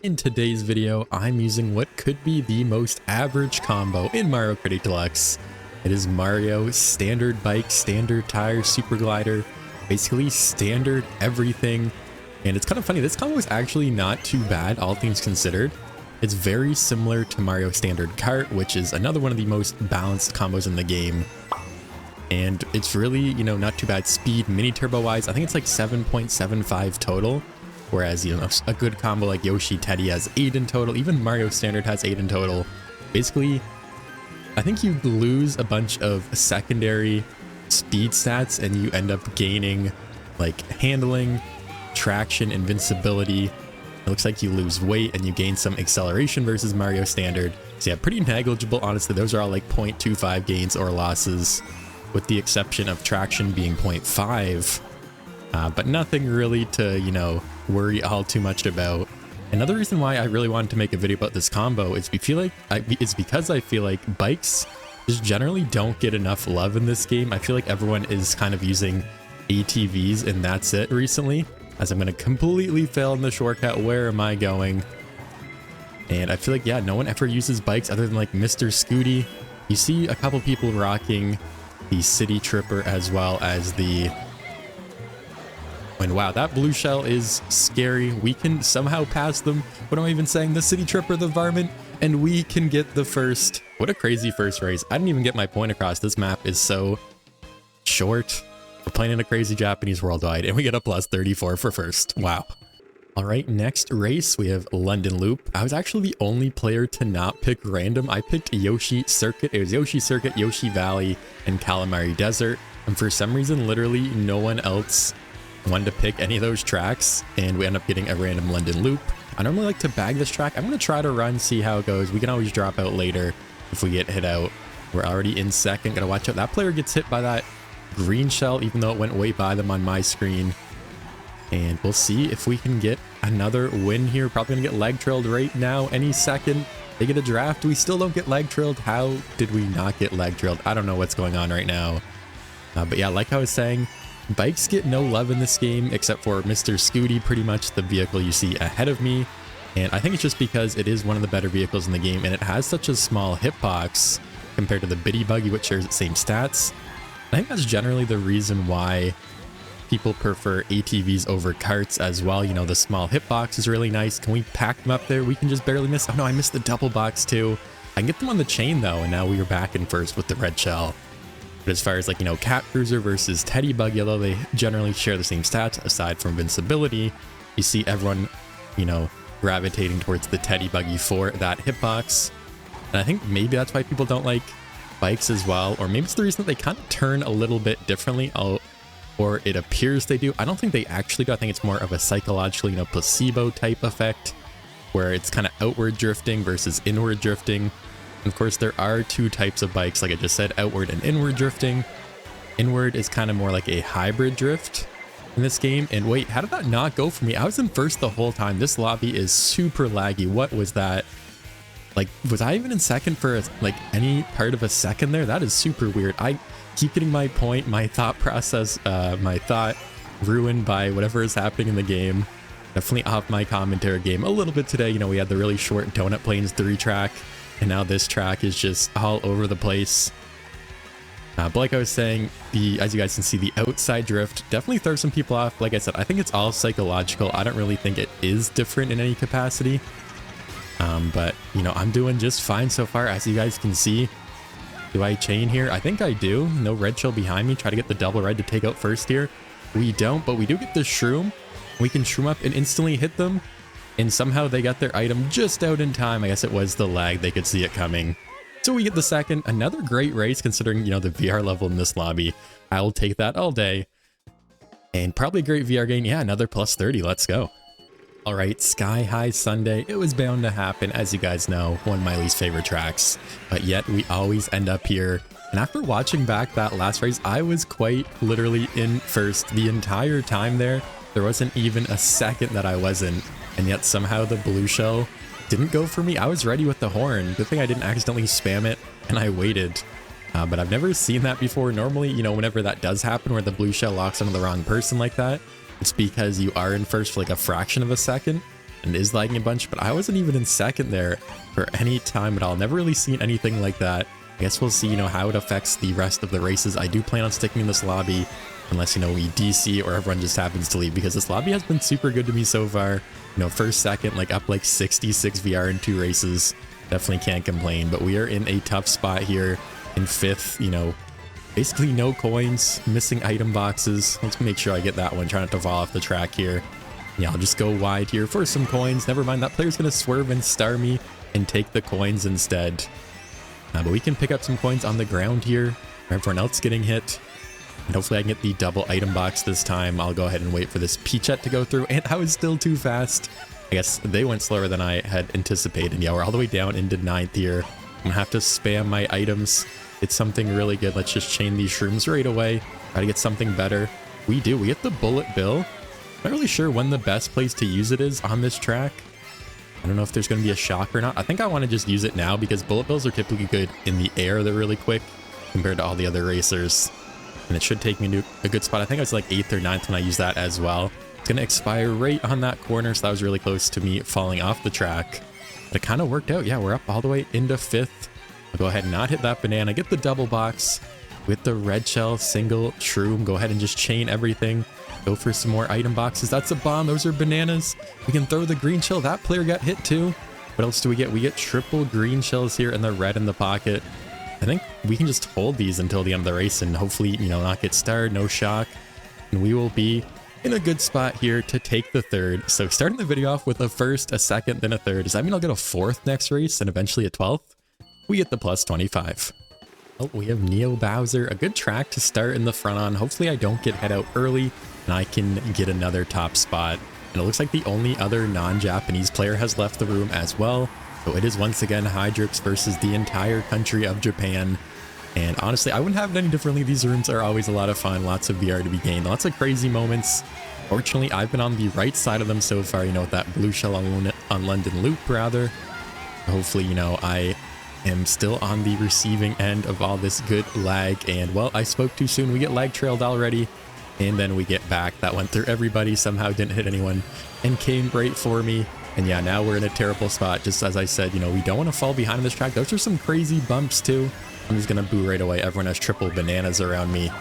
In today's video, I'm using what could be the most average combo in Mario Kart 8 Deluxe. It is Mario standard bike, standard tire, super glider, basically standard everything. And it's kind of funny, this combo is actually not too bad, all things considered. It's very similar to Mario standard kart, which is another one of the most balanced combos in the game. And it's really, not too bad speed, mini turbo wise. I think it's like 7.75 total. Whereas, a good combo like Yoshi Teddy has 8 in total. Even Mario Standard has 8 in total. Basically, I think you lose a bunch of secondary speed stats and you end up gaining like handling, traction, invincibility. It looks like you lose weight and you gain some acceleration versus Mario Standard. So yeah, pretty negligible, honestly. Those are all like 0.25 gains or losses, with the exception of traction being 0.5. But nothing really to, worry all too much about. Another reason why I really wanted to make a video about this combo is because I feel like bikes just generally don't get enough love in this game. I feel like everyone is kind of using ATVs and that's it recently, as I'm going to completely fail in the shortcut. Where am I going? And I feel like, yeah, no one ever uses bikes other than like Mr. Scooty. You see a couple people rocking the City Tripper as well as the... And wow, that blue shell is scary. We can somehow pass them. What am I even saying? The City Tripper, the varmint, and we can get the first. What a crazy first race. I didn't even get my point across. This map is so short. We're playing in a crazy Japanese worldwide, and we get a plus 34 for first. Wow. All right, next race, we have London Loop. I was actually the only player to not pick random. I picked Yoshi Circuit. It was Yoshi Circuit, Yoshi Valley, and Calamari Desert. And for some reason, literally no one else wanted to pick any of those tracks, and we end up getting a random London Loop. I normally like to bag this track. I'm going to try to run, see how it goes. We can always drop out later if we get hit out. We're already in second. Gotta watch out. That player gets hit by that green shell, even though it went way by them on my screen. And we'll see if we can get another win here. Probably going to get leg trailed right now any second. They get a draft. We still don't get leg trailed. How did we not get leg trailed? I don't know what's going on right now. But yeah, like I was saying, bikes get no love in this game except for Mr. Scooty, pretty much the vehicle you see ahead of me. And I think it's just because it is one of the better vehicles in the game and it has such a small hitbox compared to the Biddy Buggy, which shares the same stats. I think that's generally the reason why people prefer ATVs over karts as well. The small hitbox is really nice. Can we pack them up there? We can just barely miss. Oh no, I missed the double box too. I can get them on the chain though, and now we are back in first with the red shell. But as far as Cat Cruiser versus Teddy Buggy, although they generally share the same stats aside from invincibility, you see everyone, gravitating towards the Teddy Buggy for that hitbox. And I think maybe that's why people don't like bikes as well, or maybe it's the reason that they kind of turn a little bit differently, or it appears they do. I don't think they actually do. I think it's more of a psychological, placebo type effect, where it's kind of outward drifting versus inward drifting. Of course, there are two types of bikes, like I just said, outward and inward drifting. Inward is kind of more like a hybrid drift in this game. And wait, how did that not go for me? I was in first the whole time. This lobby is super laggy. What was that? Was I even in second for any part of a second there? That is super weird. I keep getting my point, my thought process, my thought ruined by whatever is happening in the game. Definitely off my commentary game a little bit today. We had the really short Donut Plains 3 track. And now this track is just all over the place. But like I was saying, as you guys can see, the outside drift definitely throws some people off. Like I said, I think it's all psychological. I don't really think it is different in any capacity. But, I'm doing just fine so far, as you guys can see. Do I chain here? I think I do. No red shell behind me. Try to get the double red to take out first here. We don't, but we do get the shroom. We can shroom up and instantly hit them. And somehow they got their item just out in time. I guess it was the lag. They could see it coming. So we get the second. Another great race considering, the VR level in this lobby. I'll take that all day. And probably a great VR game. Yeah, another plus 30. Let's go. All right, Sky High Sunday. It was bound to happen, as you guys know. One of my least favorite tracks. But yet we always end up here. And after watching back that last race, I was quite literally in first the entire time there. There wasn't even a second that I wasn't. And yet somehow the blue shell didn't go for me. I was ready with the horn. Good thing I didn't accidentally spam it and I waited. But I've never seen that before. Normally, whenever that does happen where the blue shell locks onto the wrong person like that, it's because you are in first for like a fraction of a second. and is lagging a bunch, but I wasn't even in second there for any time at all. Never really seen anything like that. I guess we'll see, you know, how it affects the rest of the races. I do plan on sticking in this lobby unless, you know, we DC or everyone just happens to leave, because this lobby has been super good to me so far. You know, first, second, like up like 66 VR in 2 races. Definitely can't complain, but we are in a tough spot here in 5th, you know, basically no coins, missing item boxes. Let's make sure I get that one, try not to fall off the track here. Yeah, I'll just go wide here for some coins. Never mind, that player's gonna swerve and star me and take the coins instead. But we can pick up some coins on the ground here. Everyone else getting hit. And hopefully I can get the double item box this time. I'll go ahead and wait for this Peachette to go through. And I was still too fast. I guess they went slower than I had anticipated. Yeah, we're all the way down into 9th here. I'm gonna have to spam my items. It's something really good. Let's just chain these shrooms right away. Try to get something better. We do. We get the bullet bill. Not really sure when the best place to use it is on this track. I don't know if there's going to be a shock or not. I think I want to just use it now because bullet bills are typically good in the air. They're really quick compared to all the other racers. And it should take me to a good spot. I think I was like 8th or 9th when I used that as well. It's going to expire right on that corner, so that was really close to me falling off the track. But it kind of worked out. Yeah, we're up all the way into 5th. I'll go ahead and not hit that banana. Get the double box with the red shell single shroom. Go ahead and just chain everything. Go for some more item boxes. That's a bomb. Those are bananas. We can throw the green shell. That player got hit too. What else do we get? We get triple green shells here and the red in the pocket. I think we can just hold these until the end of the race and hopefully, you know, not get starred, no shock. And we will be in a good spot here to take the 3rd. So starting the video off with a 1st, a 2nd, then a 3rd. Does that mean I'll get a 4th next race and eventually a 12th? We get the plus 25. Oh, we have Neo Bowser. A good track to start in the front on. Hopefully I don't get head out early and I can get another top spot. And it looks like the only other non-Japanese player has left the room as well. So it is once again Hydrix versus the entire country of Japan. And honestly, I wouldn't have it any differently. These rooms are always a lot of fun. Lots of VR to be gained. Lots of crazy moments. Fortunately, I've been on the right side of them so far. You know, with that blue shell on London Loop, rather. Hopefully, you know, I am still on the receiving end of all this good lag. And, well, I spoke too soon. We get lag trailed already. And then we get back. That went through everybody. Somehow didn't hit anyone. And came right for me. And yeah, now we're in a terrible spot. Just as I said, you know, we don't want to fall behind on this track. Those are some crazy bumps too. I'm just going to boo right away. Everyone has triple bananas around me.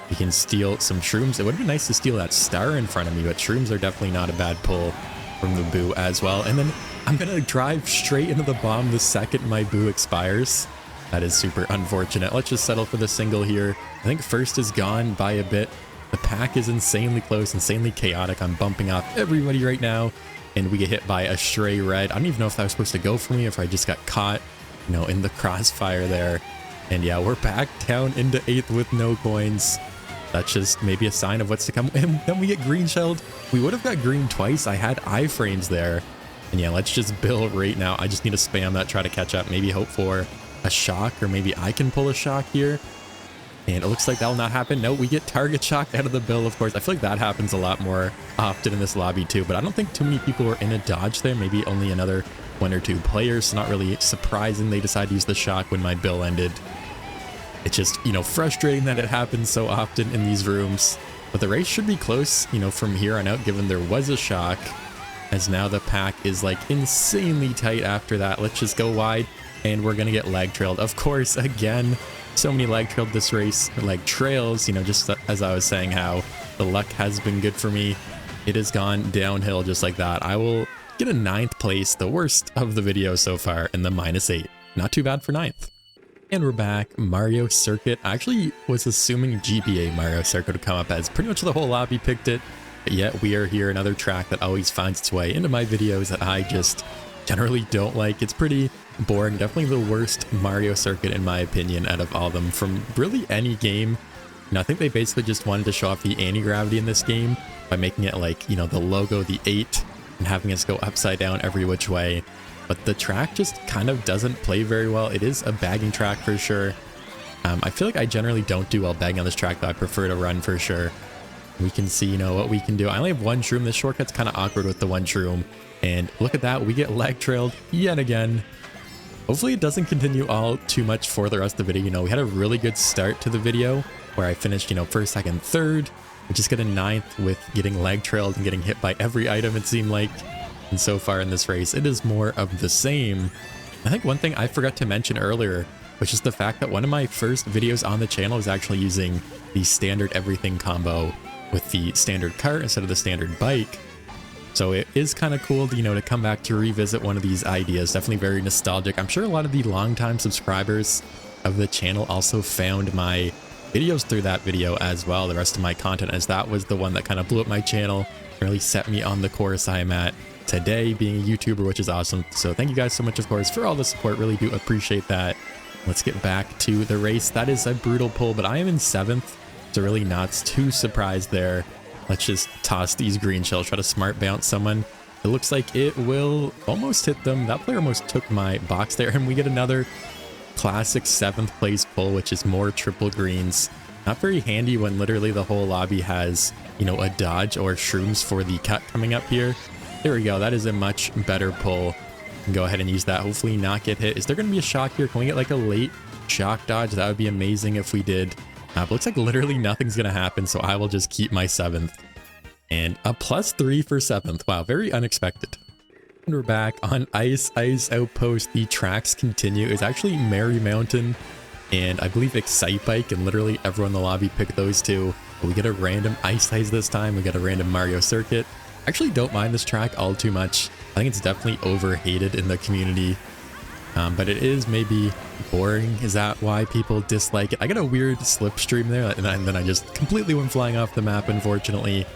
We can steal some shrooms. It would have been nice to steal that star in front of me, but shrooms are definitely not a bad pull from the boo as well. And then I'm going to drive straight into the bomb the second my boo expires. That is super unfortunate. Let's just settle for the single here. I think 1st is gone by a bit. The pack is insanely close, insanely chaotic. I'm bumping off everybody right now. And we get hit by a stray red. I don't even know if that was supposed to go for me, if I just got caught, you know, in the crossfire there. And yeah, we're back down into 8th with no coins. That's just maybe a sign of what's to come. And then we get green shelled. We would have got green twice. I had iframes there. And yeah, let's just build right now. I just need to spam that, try to catch up, maybe hope for a shock, or maybe I can pull a shock here. And it looks like that will not happen. No, we get target shocked out of the bill, of course. I feel like that happens a lot more often in this lobby too, but I don't think too many people were in a dodge there. Maybe only another 1 or 2 players. So not really surprising they decided to use the shock when my bill ended. It's just, you know, frustrating that it happens so often in these rooms. But the race should be close, you know, from here on out, given there was a shock. As now the pack is like insanely tight after that. Let's just go wide and we're going to get lag trailed. Of course, again. So many lag trailed this race, like trails, you know, just as I was saying how the luck has been good for me. It has gone downhill just like that. I will get a 9th place, the worst of the video so far, in the -8. Not too bad for 9th. And we're back. Mario Circuit. I actually was assuming GBA Mario Circuit would come up, as pretty much the whole lobby picked it. But yet we are here, another track that always finds its way into my videos that I just generally don't like. It's pretty boring. Definitely the worst Mario Circuit in my opinion out of all of them from really any game. You know, I think they basically just wanted to show off the anti-gravity in this game by making it like, you know, the logo, the 8, and having us go upside down every which way. But the track just kind of doesn't play very well. It is a bagging track for sure. I feel like I generally don't do well bagging on this track, though I prefer to run for sure. We can see, you know, what we can do. I only have 1 shroom. This shortcut's kind of awkward with the 1 shroom. And look at that, we get lag trailed yet again. Hopefully it doesn't continue all too much for the rest of the video. You know, we had a really good start to the video where I finished, you know, 1st, 2nd, 3rd. We just got a 9th with getting lag trailed and getting hit by every item, it seemed like. And so far in this race, it is more of the same. I think one thing I forgot to mention earlier, which is the fact that one of my first videos on the channel is actually using the standard everything combo with the standard cart instead of the standard bike. So it is kind of cool to, to come back to revisit one of these ideas. Definitely very nostalgic. I'm sure a lot of the longtime subscribers of the channel also found my videos through that video as well, the rest of my content, as that was the one that kind of blew up my channel, really set me on the course I am at today, being a YouTuber, which is awesome. So thank you guys so much, of course, for all the support. Really do appreciate that. Let's get back to the race. That is a brutal pull, but I am in 7th, so really not too surprised there. Let's just toss these green shells, try to smart bounce someone. It looks like it will almost hit them. That player almost took my box there, and we get another classic 7th place pull, which is more triple greens. Not very handy when literally the whole lobby has, a dodge or shrooms for the cut coming up here. There we go. That is a much better pull. Go ahead and use that. Hopefully not get hit. Is there going to be a shock here? Can we get like a late shock dodge? That would be amazing if we did. But looks like literally nothing's going to happen, so I will just keep my 7th. And a +3 for 7th. Wow, very unexpected. And we're back on Ice Outpost. The tracks continue. It's actually Merry Mountain and I believe Excite Bike, and literally everyone in the lobby picked those two. But we get a random Ice this time. We get a random Mario Circuit. Actually don't mind this track all too much. I think it's definitely overhated in the community, but it is maybe boring. Is that why people dislike it? I got a weird slipstream there, and then I just completely went flying off the map, unfortunately.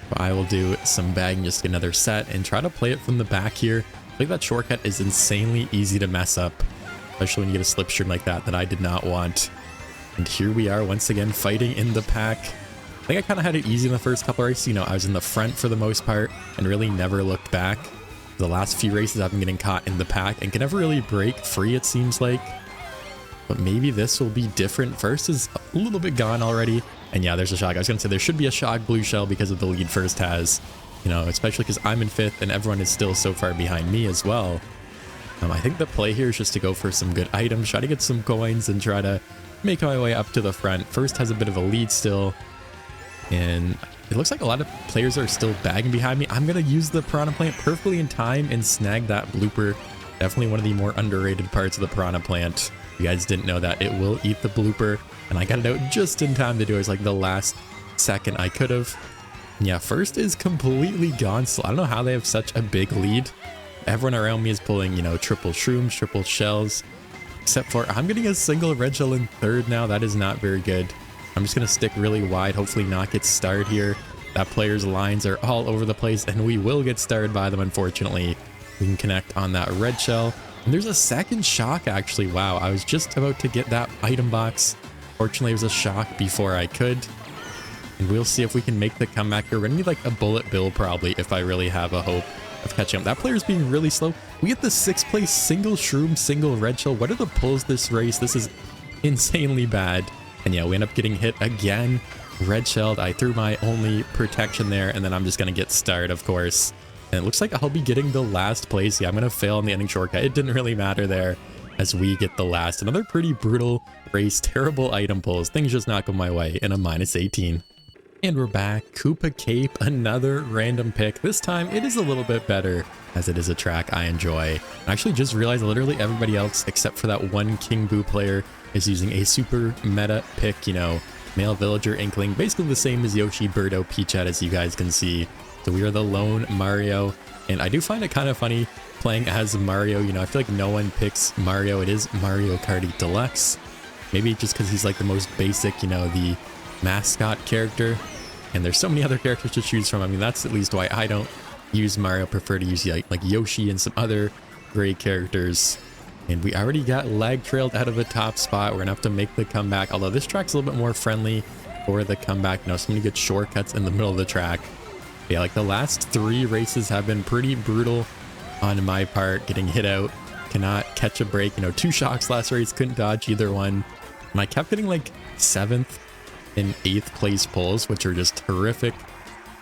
But I will do some bagging, just get another set and try to play it from the back here. I think that shortcut is insanely easy to mess up, especially when you get a slipstream like that I did not want. And here we are once again fighting in the pack. I think I kind of had it easy in the first couple races. I was in the front for the most part and really never looked back. The last few races I've been getting caught in the pack and can never really break free, it seems like. But maybe this will be different. First is a little bit gone already. And yeah, there's a shock. I was going to say there should be a shock blue shell because of the lead first has. Especially because I'm in 5th and everyone is still so far behind me as well. I think the play here is just to go for some good items, try to get some coins and try to make my way up to the front. First has a bit of a lead still. And it looks like a lot of players are still bagging behind me. I'm going to use the Piranha Plant perfectly in time and snag that blooper. Definitely one of the more underrated parts of the Piranha Plant. If you guys didn't know that, it will eat the blooper. And I got it out just in time to do it. It's like the last second I could have. Yeah, first is completely gone. So I don't know how they have such a big lead. Everyone around me is pulling, triple shrooms, triple shells. Except for I'm getting a single red shell in 3rd now. That is not very good. I'm just going to stick really wide, hopefully not get starred here. That player's lines are all over the place, and we will get starred by them, unfortunately. We can connect on that red shell. And there's a second shock, actually. Wow, I was just about to get that item box. Fortunately, it was a shock before I could. And we'll see if we can make the comeback here. We're going to need like a bullet bill, probably, if I really have a hope of catching up. That player's being really slow. We get the 6th place single shroom, single red shell. What are the pulls this race? This is insanely bad. And yeah, we end up getting hit again. Red shelled. I threw my only protection there, and then I'm just going to get starred, of course. And it looks like I'll be getting the last place. Yeah, I'm going to fail on the ending shortcut. It didn't really matter there as we get the last. Another pretty brutal race. Terrible item pulls. Things just not go my way in a -18. And we're back. Koopa Cape, another random pick. This time it is a little bit better as it is a track I enjoy. I actually just realized literally everybody else except for that one King Boo player is using a super meta pick, male villager inkling, basically the same as Yoshi, Birdo, Peachette, as you guys can see. So we are the lone Mario, and I do find it kind of funny playing as Mario. I feel like no one picks Mario. It is Mario Kart Deluxe. Maybe just because he's like the most basic, the mascot character. And there's so many other characters to choose from. I mean, that's at least why I don't use Mario. Prefer to use like Yoshi and some other great characters. And we already got lag trailed out of the top spot. We're gonna have to make the comeback, although this track's a little bit more friendly for the comeback. So many good shortcuts in the middle of the track. But yeah, like the last 3 races have been pretty brutal on my part, getting hit out, cannot catch a break. 2 shocks last race, couldn't dodge either one. And I kept getting like 7th and 8th place pulls, which are just horrific.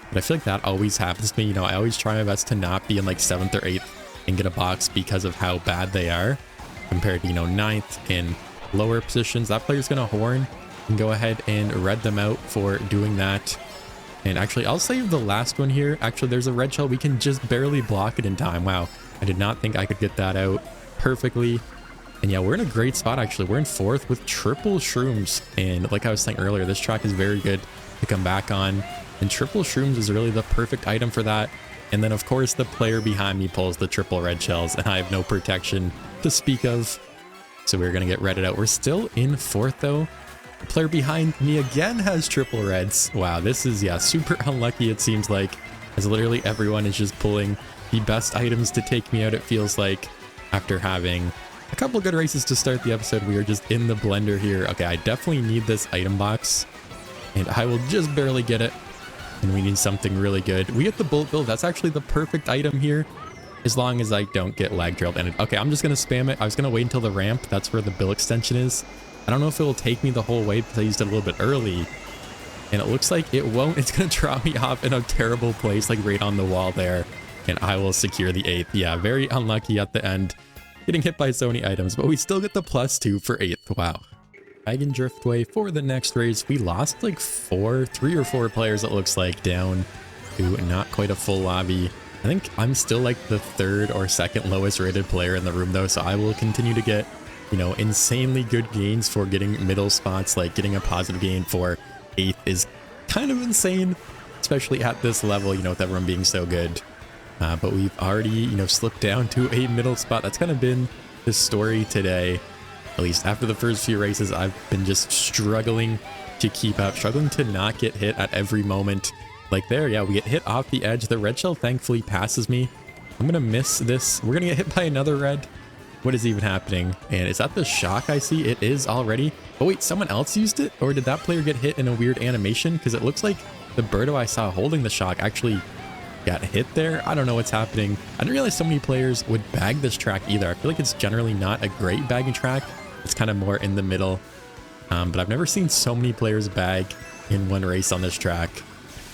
But I feel like that always happens to me. I always try my best to not be in like 7th or 8th and get a box because of how bad they are compared to, 9th and lower positions. That player's gonna horn and go ahead and red them out for doing that. And actually, I'll save the last one here. Actually, there's a red shell. We can just barely block it in time. Wow. I did not think I could get that out perfectly. And yeah, we're in a great spot, actually. We're in 4th with triple shrooms. And like I was saying earlier, this track is very good to come back on. And triple shrooms is really the perfect item for that. And then, of course, the player behind me pulls the triple red shells. And I have no protection to speak of. So we're going to get redded out. We're still in 4th, though. The player behind me again has triple reds. Wow, this is, yeah, super unlucky, it seems like. As literally everyone is just pulling the best items to take me out, it feels like. After having a couple good races to start the episode, we are just in the blender here. Okay, I definitely need this item box, and I will just barely get it. And we need something really good. We get the bullet bill. That's actually the perfect item here, as long as I don't get lag trailed. And okay, I'm just going to spam it. I was going to wait until the ramp. That's where the bill extension is. I don't know if it will take me the whole way because I used it a little bit early. And it looks like it won't. It's going to drop me off in a terrible place, like right on the wall there. And I will secure the 8th. Yeah, very unlucky at the end, getting hit by so many items, but we still get the +2 for 8th. Wow. Dragon Driftway for the next race. We lost like 3 or 4 players, it looks like, down to not quite a full lobby. I think I'm still like the 3rd or 2nd lowest rated player in the room though, so I will continue to get, you know, insanely good gains for getting middle spots. Like getting a positive gain for 8th is kind of insane, especially at this level, you know, with everyone being so good. But we've already, you know, slipped down to a middle spot. That's kind of been the story today. At least after the first few races, I've been just struggling to keep up, struggling to not get hit at every moment. Like there, yeah, we get hit off the edge. The red shell thankfully passes me. I'm going to miss this. We're going to get hit by another red. What is even happening? And is that the shock I see? It is already. Oh wait, someone else used it? Or did that player get hit in a weird animation? Because it looks like the Birdo I saw holding the shock actually got hit there. I don't know what's happening. I didn't realize so many players would bag this track either. I feel like it's generally not a great bagging track. It's kind of more in the middle. But I've never seen so many players bag in one race on this track.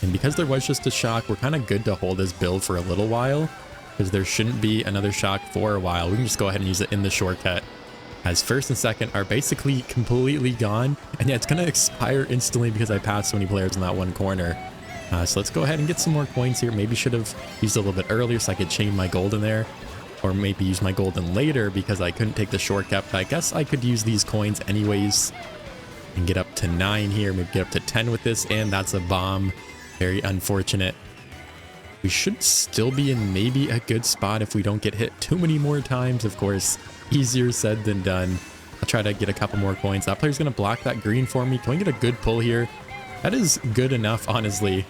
And because there was just a shock, we're kind of good to hold this build for a little while, because there shouldn't be another shock for a while. We can just go ahead and use it in the shortcut, as 1st and 2nd are basically completely gone. And yeah, it's going to expire instantly because I passed so many players in that one corner. So let's go ahead and get some more coins here. Maybe should have used a little bit earlier so I could chain my golden there. Or maybe use my golden later because I couldn't take the shortcut. But I guess I could use these coins anyways and get up to 9 here. Maybe get up to 10 with this. And that's a bomb. Very unfortunate. We should still be in maybe a good spot if we don't get hit too many more times. Of course, easier said than done. I'll try to get a couple more coins. That player's going to block that green for me. Can we get a good pull here? That is good enough, honestly.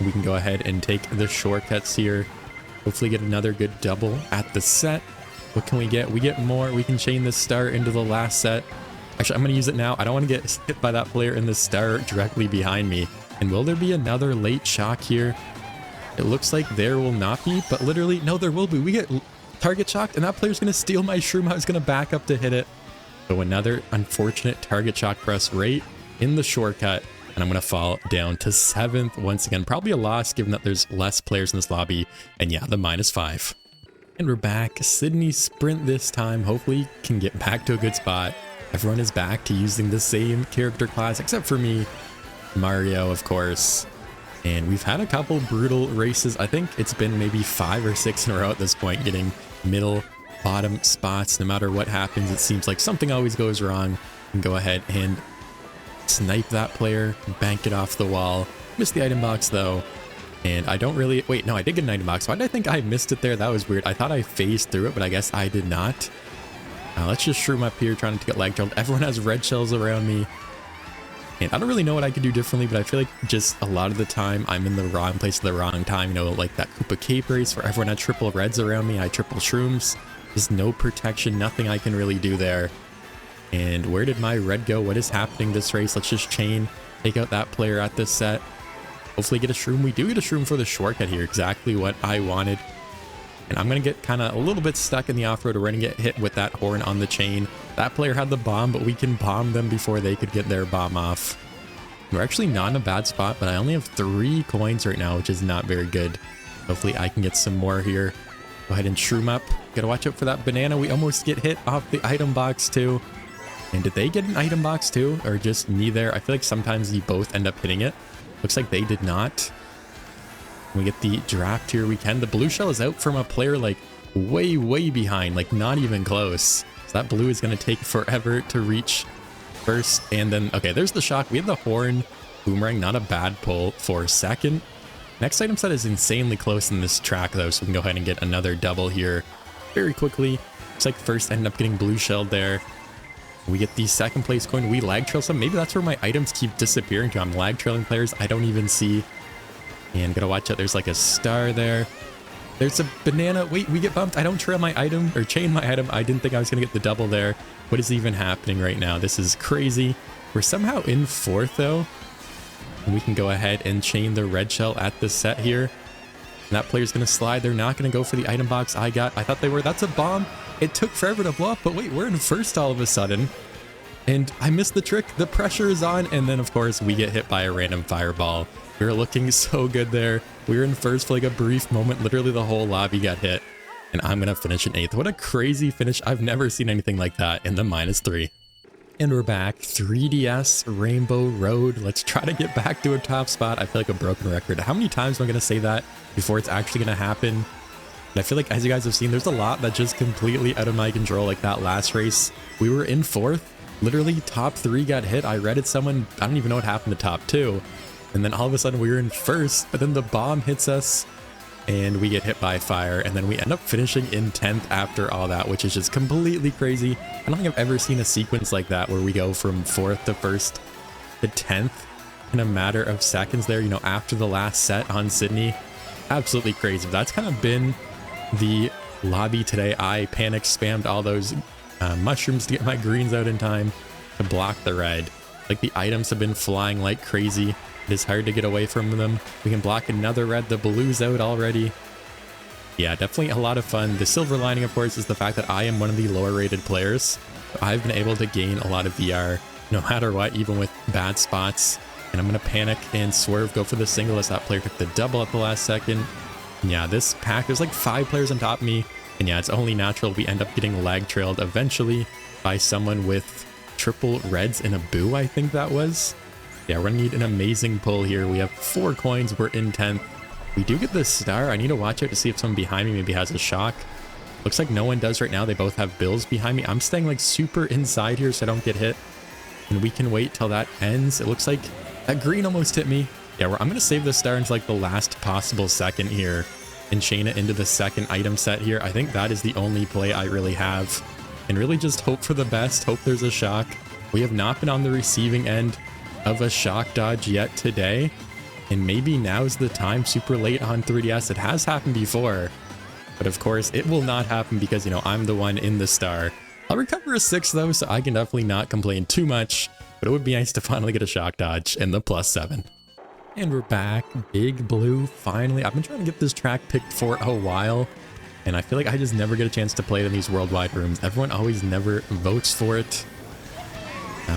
We can go ahead and take the shortcuts here. Hopefully get another good double at the set. What can we get? We get more. We can chain the star into the last set. Actually, I'm going to use it now. I don't want to get hit by that player in the star directly behind me. And will there be another late shock here? It looks like there will not be, but literally, no, there will be. We get target shocked, and that player's going to steal my shroom. I was going to back up to hit it. So another unfortunate target shock press right in the shortcut. And I'm going to fall down to 7th once again. Probably a loss given that there's less players in this lobby. And yeah, the -5. And we're back. Sydney sprint this time. Hopefully can get back to a good spot. Everyone is back to using the same character class, except for me. Mario, of course. And we've had a couple brutal races. I think it's been maybe 5 or 6 in a row at this point, getting middle, bottom spots. No matter what happens, it seems like something always goes wrong. And go ahead and snipe that player, bank it off the wall. Missed the item box though. And I don't really, wait, no, I did get an item box. Why did I think I missed it there? That was weird. I thought I phased through it, but I guess I did not. Let's just shroom up here, trying to get lag trailed. Everyone has red shells around me. And I don't really know what I could do differently, but I feel like just a lot of the time I'm in the wrong place at the wrong time. You know, like that Koopa Cape race where everyone had triple reds around me. I triple shrooms. There's no protection, nothing I can really do there. And where did my red go? What is happening this race? Let's just chain, take out that player at this set. Hopefully get a shroom. We do get a shroom for the shortcut here. Exactly what I wanted. And I'm going to get kind of a little bit stuck in the off-road. We're going to get hit with that horn on the chain. That player had the bomb, but we can bomb them before they could get their bomb off. We're actually not in a bad spot, but I only have 3 coins right now, which is not very good. Hopefully I can get some more here. Go ahead and shroom up. Gotta watch out for that banana. We almost get hit off the item box too. And did they get an item box too? Or just me there? I feel like sometimes you both end up hitting it. Looks like they did not. We get the draft here. We can. The blue shell is out from a player like way behind, like not even close. So that blue is going to take forever to reach first. And then, okay, there's the shock. We have the horn boomerang, not a bad pull for second. Next item set is insanely close in this track though, so we can go ahead and get another double here very quickly. Looks like first ended up getting blue shelled there. We get the second place coin. We lag trail some. Maybe that's where my items keep disappearing to. I'm lag trailing players I don't even see. And gotta watch out. There's like a star there. There's a banana. Wait, we get bumped. I don't trail my item or chain my item. I didn't think I was gonna get the double there. What is even happening right now? This is crazy. We're somehow in fourth though. And we can go ahead and chain the red shell at the set here. And that player's gonna slide. They're not gonna go for the item box I got. I thought they were. That's a bomb. It took forever to blow up, but wait, we're in first all of a sudden. And I missed the trick. The pressure is on. And then of course we get hit by a random fireball. We were looking so good there. We were in first for like a brief moment. Literally the whole lobby got hit. And I'm gonna finish in 8th. What a crazy finish. I've never seen anything like that in the -3. And we're back. 3DS Rainbow Road. Let's try to get back to a top spot. I feel like a broken record. How many times am I gonna say that before it's actually gonna happen? And I feel like, as you guys have seen, there's a lot that just completely out of my control. Like that last race, we were in 4th. Literally top 3 got hit. I redded someone. I don't even know what happened to top 2. And then all of a sudden we were in 1st, but then the bomb hits us and we get hit by fire. And then we end up finishing in 10th after all that, which is just completely crazy. I don't think I've ever seen a sequence like that where we go from 4th to 1st to 10th in a matter of seconds there, you know, after the last set on Sydney. Absolutely crazy. That's kind of been the lobby today. I panic spammed all those mushrooms to get my greens out in time to block the red. Like the items have been flying like crazy. It is hard to get away from them. We can block another red. The blue's out already. Yeah, definitely a lot of fun. The silver lining, of course, is the fact that I am one of the lower rated players. I've been able to gain a lot of VR no matter what, even with bad spots. And I'm going to panic and swerve, go for the single as that player took the double at the last second. And yeah, this pack, there's like 5 players on top of me. And yeah, it's only natural we end up getting lag trailed eventually by someone with triple reds in a boo, I think that was. Yeah, we're gonna need an amazing pull here. We have 4 coins. We're in 10th. We do get this star. I need to watch out to see if someone behind me maybe has a shock. Looks like no one does right now. They both have bills behind me. I'm staying like super inside here so I don't get hit. And we can wait till that ends. It looks like that green almost hit me. Yeah, I'm gonna save the star into like the last possible second here and chain it into the second item set here. I think that is the only play I really have. And really just hope for the best. Hope there's a shock. We have not been on the receiving end of a shock dodge yet today, and maybe now's the time. Super late on 3DS. It has happened before, but of course it will not happen because, you know, I'm the one in the star. I'll recover a 6 though, so I can definitely not complain too much, but it would be nice to finally get a shock dodge in the +7. And we're back. Big blue finally. I've been trying to get this track picked for a while, and I feel like I just never get a chance to play it in these worldwide rooms. Everyone always never votes for it.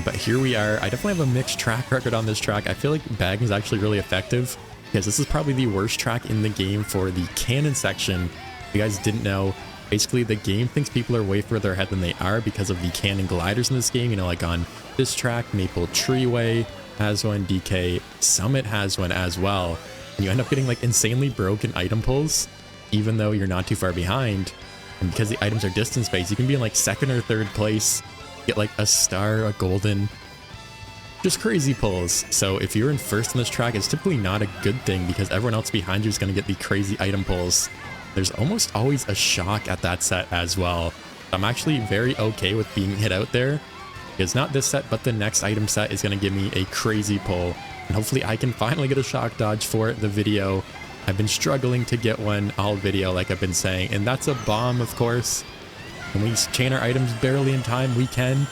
But here we are. I definitely have a mixed track record on this track. I feel like bagging is actually really effective because this is probably the worst track in the game for the cannon section. If you guys didn't know, basically the game thinks people are way further ahead than they are because of the cannon gliders in this game. You know, like on this track, Maple Treeway has one, DK Summit has one as well. And you end up getting like insanely broken item pulls, even though you're not too far behind. And because the items are distance-based, you can be in like 2nd or 3rd place, get like a star, a golden, just crazy pulls. So if you're in 1st on this track, it's typically not a good thing because everyone else behind you is going to get the crazy item pulls. There's almost always a shock at that set as well. I'm actually very okay with being hit out there because not this set, but the next item set is going to give me a crazy pull. And hopefully I can finally get a shock dodge for the video. I've been struggling to get one all video, like I've been saying, and that's a bomb, of course. Can we chain our items barely in time? We can.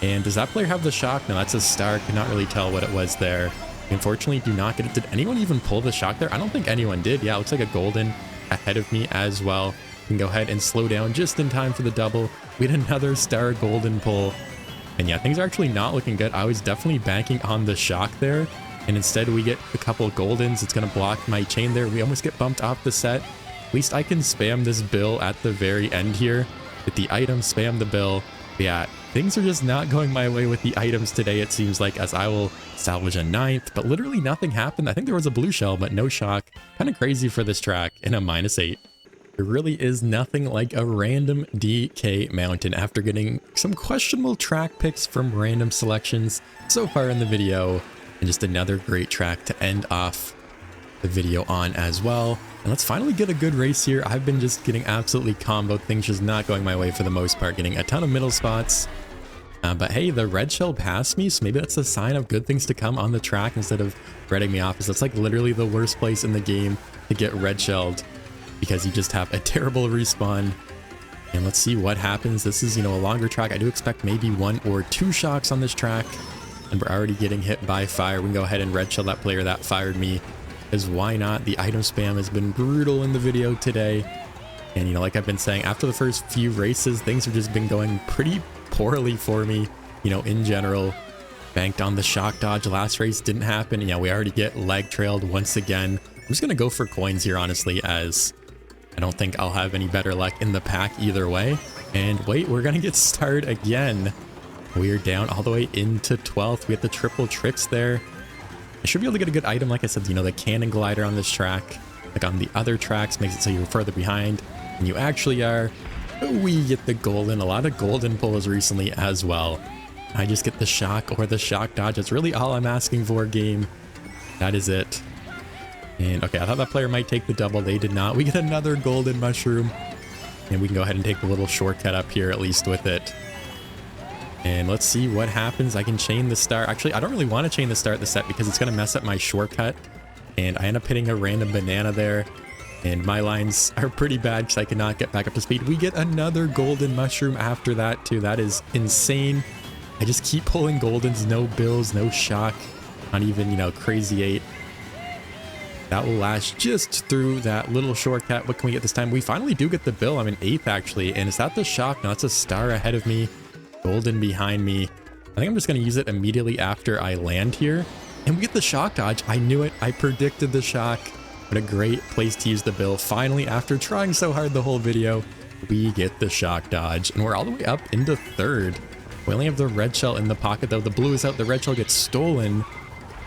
And does that player have the shock? No, that's a star. Could not really tell what it was there. Unfortunately, do not get it. Did anyone even pull the shock there? I don't think anyone did. Yeah, it looks like a golden ahead of me as well. We can go ahead and slow down just in time for the double. We had another star golden pull. And yeah, things are actually not looking good. I was definitely banking on the shock there. And instead we get a couple goldens. It's going to block my chain there. We almost get bumped off the set. At least I can spam this bill at the very end here. Get the item, spam the bill. But yeah, things are just not going my way with the items today, it seems like, as I will salvage a 9th, but literally nothing happened. I think there was a blue shell, but no shock. Kind of crazy for this track in a -8. There really is nothing like a random DK mountain after getting some questionable track picks from random selections so far in the video, and just another great track to end off the video on as well. And let's finally get a good race here. I've been just getting absolutely comboed, things just not going my way for the most part, getting a ton of middle spots. But hey, the red shell passed me, so maybe that's a sign of good things to come on the track instead of redding me off, because that's like literally the worst place in the game to get red shelled, because you just have a terrible respawn. And let's see what happens. This is, you know, a longer track. I do expect maybe 1 or 2 shocks on this track, and we're already getting hit by fire. We can go ahead and red shell that player that fired me, because why not? The item spam has been brutal in the video today. And, you know, like I've been saying, after the first few races, things have just been going pretty poorly for me, you know, in general. Banked on the shock dodge last race, didn't happen. Yeah, we already get leg trailed once again. I'm just going to go for coins here, honestly, as I don't think I'll have any better luck in the pack either way. And wait, we're going to get starred again. We're down all the way into 12th. We have the triple tricks there. I should be able to get a good item. Like I said, you know, the cannon glider on this track, like on the other tracks, makes it so you're further behind than you actually are. We get the golden, a lot of golden pulls recently as well. I just get the shock or the shock dodge. That's really all I'm asking for, game. That is it. And okay, I thought that player might take the double. They did not. We get another golden mushroom. And we can go ahead and take the little shortcut up here, at least with it. And let's see what happens. I can chain the star. Actually, I don't really want to chain the star at the set because it's going to mess up my shortcut. And I end up hitting a random banana there. And my lines are pretty bad because I cannot get back up to speed. We get another golden mushroom after that too. That is insane. I just keep pulling goldens. No bills, no shock. Not even, you know, crazy 8. That will last just through that little shortcut. What can we get this time? We finally do get the bill. I'm in 8th actually. And is that the shock? No, it's a star ahead of me. Golden behind me. I think I'm just going to use it immediately after I land here. And we get the shock dodge. I knew it. I predicted the shock. What a great place to use the bill. Finally, after trying so hard the whole video, we get the shock dodge. And we're all the way up into 3rd. We only have the red shell in the pocket though. The blue is out. The red shell gets stolen.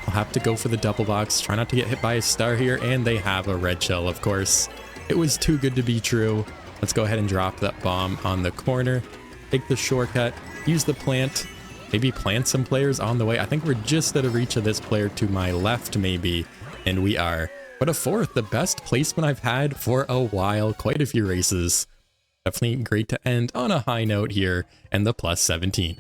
I'll have to go for the double box. Try not to get hit by a star here. And they have a red shell, of course. It was too good to be true. Let's go ahead and drop that bomb on the corner. Take the shortcut. Use the plant. Maybe plant some players on the way. I think we're just out of reach of this player to my left, maybe. And we are. But a 4th, the best placement I've had for a while. Quite a few races. Definitely great to end on a high note here. And the +17.